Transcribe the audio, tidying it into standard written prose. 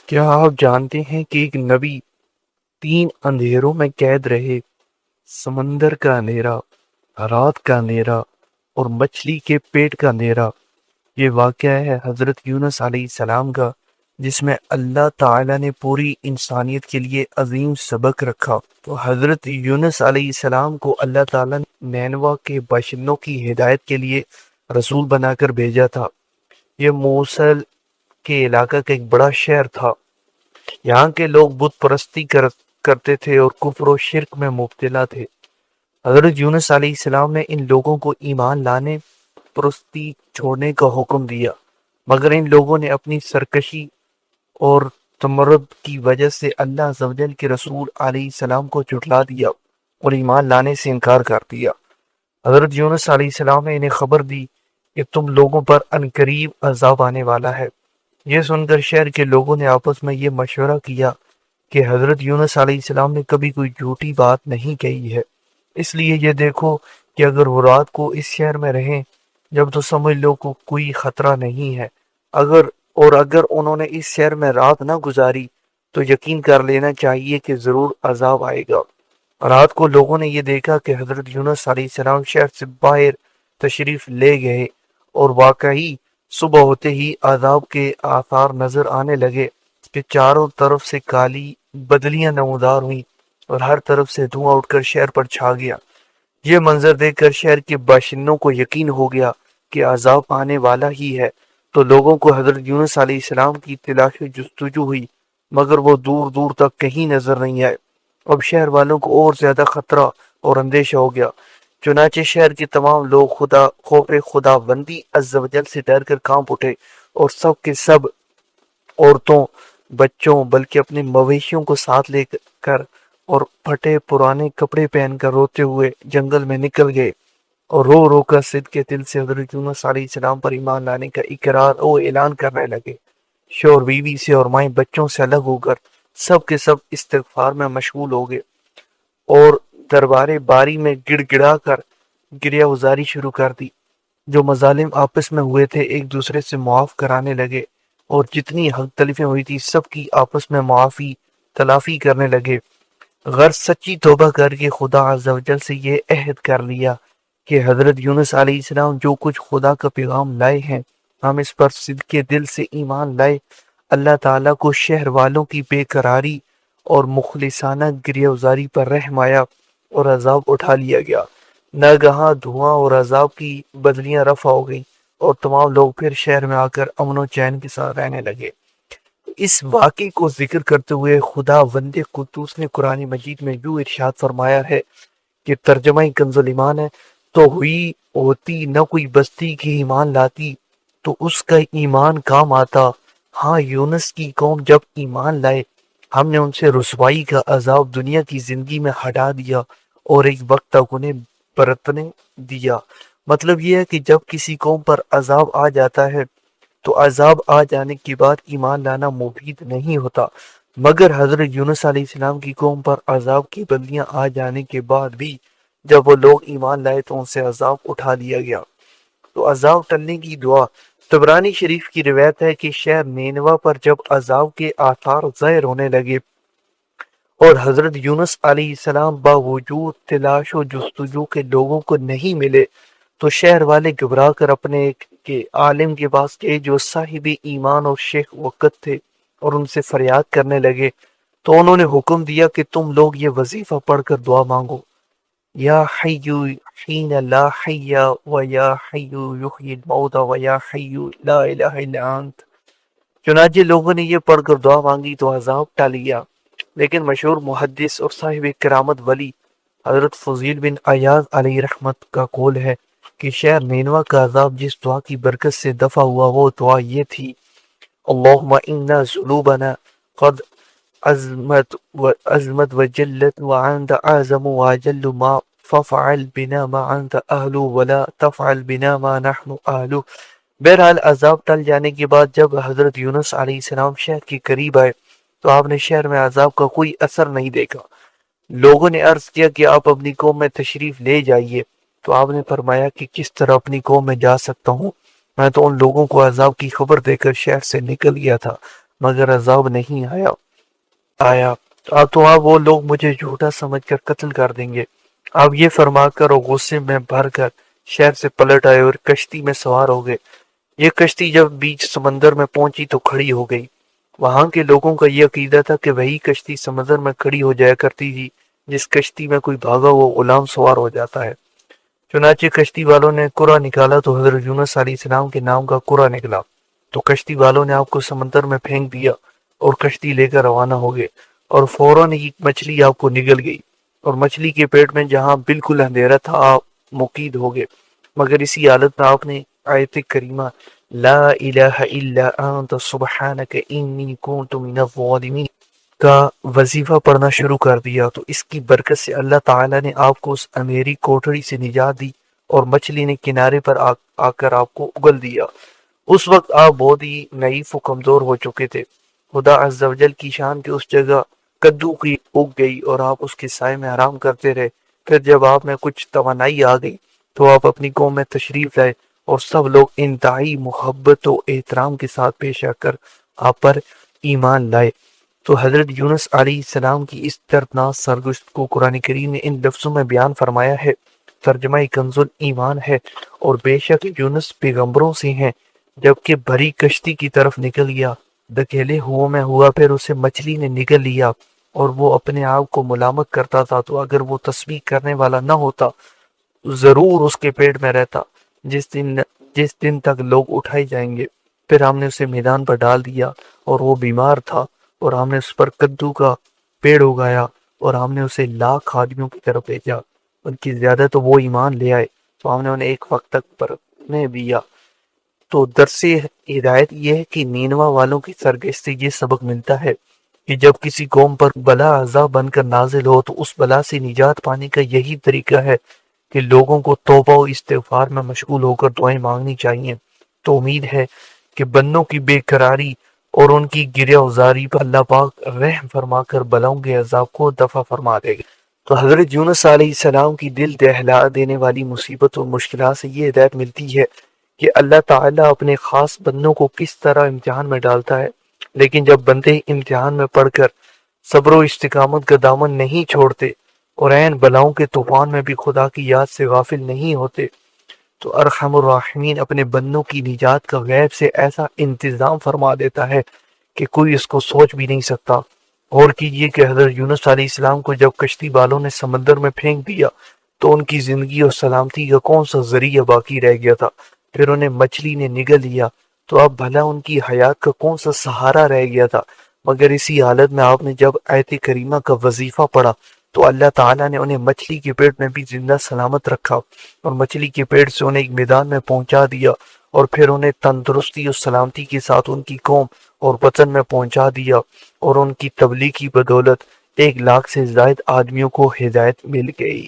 کیا آپ جانتے ہیں کہ ایک نبی 3 اندھیروں میں قید رہے؟ سمندر کا اندھیرا، رات کا اندھیرا اور مچھلی کے پیٹ کا اندھیرا۔ یہ واقعہ ہے حضرت یونس علیہ السلام کا، جس میں اللہ تعالیٰ نے پوری انسانیت کے لیے عظیم سبق رکھا۔ تو حضرت یونس علیہ السلام کو اللہ تعالیٰ نے نینوا کے باشندوں کی ہدایت کے لیے رسول بنا کر بھیجا تھا۔ یہ موصل کے علاقہ کا ایک بڑا شہر تھا۔ یہاں کے لوگ بت پرستی کرتے تھے اور کفر و شرک میں مبتلا تھے۔ حضرت یونس علیہ السلام نے ان لوگوں کو ایمان لانے، پرستی چھوڑنے کا حکم دیا، مگر ان لوگوں نے اپنی سرکشی اور تمرد کی وجہ سے اللہ عز و جل کے رسول علیہ السلام کو جھٹلا دیا اور ایمان لانے سے انکار کر دیا۔ حضرت یونس علیہ السلام نے انہیں خبر دی کہ تم لوگوں پر عنقریب عذاب آنے والا ہے۔ یہ سن کر شہر کے لوگوں نے آپس میں یہ مشورہ کیا کہ حضرت یونس علیہ السلام نے کبھی کوئی جھوٹی بات نہیں کہی ہے، اس لیے یہ دیکھو کہ اگر وہ رات کو اس شہر میں رہیں جب تو سمجھ لو کہ کوئی خطرہ نہیں ہے، اگر انہوں نے اس شہر میں رات نہ گزاری تو یقین کر لینا چاہیے کہ ضرور عذاب آئے گا۔ رات کو لوگوں نے یہ دیکھا کہ حضرت یونس علیہ السلام شہر سے باہر تشریف لے گئے اور واقعی صبح ہوتے ہی عذاب کے آثار نظر آنے لگے کہ چاروں طرف سے کالی بدلیاں نمودار ہوئیں اور ہر طرف سے دھواں اٹھ کر شہر پر چھا گیا۔ یہ منظر دیکھ کر شہر کے باشندوں کو یقین ہو گیا کہ عذاب آنے والا ہی ہے، تو لوگوں کو حضرت یونس علیہ السلام کی تلاش و جستجو ہوئی، مگر وہ دور دور تک کہیں نظر نہیں آئے۔ اب شہر والوں کو اور زیادہ خطرہ اور اندیشہ ہو گیا، چنانچہ شہر کے تمام لوگ خوف خدا بندی عز و جل سے ڈر کر کانپ اٹھے اور سب کے سب عورتوں، بچوں، بلکہ اپنے مویشیوں کو ساتھ لے کر اور پھٹے پرانے کپڑے پہن کر روتے ہوئے جنگل میں نکل گئے اور رو رو کر صدق کے دل سے حضرت یونس علیہ السلام پر ایمان لانے کا اقرار و اعلان کرنے لگے۔ شوہر بیوی سے اور مائیں بچوں سے الگ ہو کر سب کے سب استغفار میں مشغول ہو گئے اور دربار باری میں گڑ گڑا کر گریہ گزاری شروع کر دی۔ جو مظالم آپس میں ہوئے تھے ایک دوسرے سے معاف کرانے لگے اور جتنی حق تلفیں ہوئی تھی سب کی آپس میں معافی تلافی کرنے لگے۔ غرض سچی توبہ کر کے خدا عز و جل سے یہ عہد کر لیا کہ حضرت یونس علیہ السلام جو کچھ خدا کا پیغام لائے ہیں ہم اس پر صدق کے دل سے ایمان لائے۔ اللہ تعالیٰ کو شہر والوں کی بے قراری اور مخلصانہ گریہ گزاری پر رحم آیا اور عذاب اٹھا لیا گیا۔ ناگہاں دھواں اور عذاب کی بدلیاں رفع ہو گئیں اور تمام لوگ پھر شہر میں آ کر امن و چین کے ساتھ رہنے لگے۔ اس واقعے کو ذکر کرتے ہوئے خدا وند قدوس نے قرآن مجید میں یوں ارشاد فرمایا ہے کہ ترجمہ کنز ایمان ہے، تو ہوتی نہ کوئی بستی کی ایمان لاتی تو اس کا ایمان کام آتا۔ ہاں، یونس کی قوم جب ایمان لائے ہم نے ان سے رسوائی کا عذاب دنیا کی زندگی میں ہٹا دیا اور ایک وقت تک انہیں برتنے دیا۔ مطلب یہ ہے کہ جب کسی قوم پر عذاب آ جاتا ہے تو عذاب آ جانے کے بعد ایمان لانا مفید نہیں ہوتا، مگر حضرت یونس علیہ السلام کی قوم پر عذاب کی بدلیاں آ جانے کے بعد بھی جب وہ لوگ ایمان لائے تو ان سے عذاب اٹھا لیا گیا۔ تو عذاب ٹلنے کی دعا۔ طبرانی شریف کی روایت ہے کہ شہر نینوا پر جب عذاب کے آثار ظاہر ہونے لگے اور حضرت یونس علیہ السلام باوجود تلاش و جستجو کے لوگوں کو نہیں ملے تو شہر والے گھبرا کر اپنے کے عالم کے پاس گئے جو صاحب ایمان اور شیخ وقت تھے اور ان سے فریاد کرنے لگے، تو انہوں نے حکم دیا کہ تم لوگ یہ وظیفہ پڑھ کر دعا مانگو، یا حیو حین لا حی و یا حیو یحیی الموت و یا حیو لا الہ الا انت۔ چنانچہ لوگوں نے یہ پڑھ کر دعا مانگی تو عذاب ٹل گیا۔ لیکن مشہور محدث اور صاحب کرامت ولی حضرت فضیل بن عیاض علیہ رحمت کا قول ہے کہ شہر نینوا کا عذاب جس دعا کی برکت سے دفع ہوا وہ دعا یہ تھی: اللہم انا ذنوبنا قد عظمت وجلت وانت اعظم واجل ما ففعل بنا ما انت اہلو ولا تفعل بنا ما نحن اہلو۔ بہرحال عذاب ٹل جانے کے بعد جب حضرت یونس علیہ السلام شہر کے قریب آئے تو آپ نے شہر میں عذاب کا کوئی اثر نہیں دیکھا۔ لوگوں نے عرض کیا کہ آپ اپنی قوم میں تشریف لے جائیے، تو آپ نے فرمایا کہ کس طرح اپنی قوم میں جا سکتا ہوں، میں تو ان لوگوں کو عذاب کی خبر دے کر شہر سے نکل گیا تھا۔ مگر عذاب نہیں آیا تو آپ وہ لوگ مجھے جھوٹا سمجھ کر قتل کر دیں گے۔ آپ یہ فرما کر اور غصے میں بھر کر شہر سے پلٹ آئے اور کشتی میں سوار ہو گئے۔ یہ کشتی جب بیچ سمندر میں پہنچی تو کھڑی ہو گئی۔ وہاں کے لوگوں کا یہ عقیدہ تھا کہ وہی کشتی سمندر میں کھڑی ہو جایا کرتی تھی جس کشتی میں کوئی بھاگا ہوا غلام سوار ہو جاتا ہے۔ چنانچہ کشتی والوں نے قرعہ نکالا تو حضرت یونس علیہ السلام کے نام کا قرعہ نکلا، تو کشتی والوں نے آپ کو سمندر میں پھینک دیا اور کشتی لے کر روانہ ہو گئے، اور فوراً ہی مچھلی آپ کو نگل گئی، اور مچھلی کے پیٹ میں جہاں بالکل اندھیرا تھا آپ مقید ہو گئے۔ مگر اسی حالت میں آپ نے آیت کریمہ لا الہ الا انت سبحانک انی کنت من الظالمین کا وظیفہ پڑھنا شروع کر دیا، تو اس کی برکت سے اللہ تعالیٰ نے آپ کو اس امیری کوٹڑی سے نجات دی اور مچھلی نے کنارے پر آ کر آپ کو اگل دیا۔ اس وقت آپ بہت ہی نحیف و کمزور ہو چکے تھے۔ خدا عز و جل کی شان کی اس جگہ کدو کی اگ گئی اور آپ اس کے سائے میں آرام کرتے رہے۔ پھر جب آپ میں کچھ توانائی آ گئی تو آپ اپنی قوم میں تشریف لائے اور سب لوگ انتہائی محبت و احترام کے ساتھ پیش آ کر آپ پر ایمان لائے۔ تو حضرت یونس علیہ السلام کی اس دردناک سرگزشت کو قرآن کریم نے ان لفظوں میں بیان فرمایا ہے، ترجمہ کنز ایمان ہے، اور بے شک یونس پیغمبروں سے ہیں، جبکہ بھری کشتی کی طرف نکل گیا، دھکیلے میں ہوا، پھر اسے مچھلی نے نگل لیا، اور وہ اپنے آپ کو ملامت کرتا تھا، تو اگر وہ تسبیح کرنے والا نہ ہوتا ضرور اس کے پیٹ میں رہتا جس دن تک لوگ اٹھائے جائیں گے۔ پھر ہم نے اسے میدان پر ڈال دیا اور وہ بیمار تھا، اور ہم نے اس پر کدو کا پیڑ اگایا اور ہم نے اسے لاکھ آدمیوں کی طرف بھیجا، ان کی زیادہ تو وہ ایمان لے آئے، تو ہم نے انہیں ایک وقت تک پڑھنے دیا۔ تو درس ہدایت یہ ہے کہ نینوا والوں کی سرگزشت سے یہ سبق ملتا ہے کہ جب کسی قوم پر بلا عذاب بن کر نازل ہو تو اس بلا سے نجات پانے کا یہی طریقہ ہے کہ لوگوں کو توبہ و استغفار میں مشغول ہو کر دعائیں مانگنی چاہیے۔ تو امید ہے کہ بندوں کی بے قراری اور ان کی گریہ وزاری پر اللہ پاک رحم فرما کر بلاؤں کے عذاب کو دفع فرما دے گا۔ تو حضرت یونس علیہ السلام کی دل دہلا دینے والی مصیبت اور مشکلات سے یہ ہدایت ملتی ہے کہ اللہ تعالیٰ اپنے خاص بندوں کو کس طرح امتحان میں ڈالتا ہے، لیکن جب بندے امتحان میں پڑھ کر صبر و استقامت کا دامن نہیں چھوڑتے اور عین بلاؤں کے طوفان میں بھی خدا کی یاد سے غافل نہیں ہوتے، تو ارحم الراحمین اپنے بندوں کی نجات کا غیب سے ایسا انتظام فرما دیتا ہے کہ کوئی اس کو سوچ بھی نہیں سکتا۔ اور کیجئے کہ حضرت یونس علیہ السلام کو جب کشتی والوں نے سمندر میں پھینک دیا تو ان کی زندگی اور سلامتی کا کون سا ذریعہ باقی رہ گیا تھا، پھر انہیں مچھلی نے نگل لیا تو اب بھلا ان کی حیات کا کون سا سہارا رہ گیا تھا، مگر اسی حالت میں آپ نے جب آیت کریمہ کا وظیفہ پڑھا تو اللہ تعالیٰ نے انہیں مچھلی کے پیٹ میں بھی زندہ سلامت رکھا اور مچھلی کے پیٹ سے انہیں ایک میدان میں پہنچا دیا، اور پھر انہیں تندرستی اور سلامتی کے ساتھ ان کی قوم اور وطن میں پہنچا دیا، اور ان کی تبلیغ کی بدولت 1 لاکھ سے زائد آدمیوں کو ہدایت مل گئی۔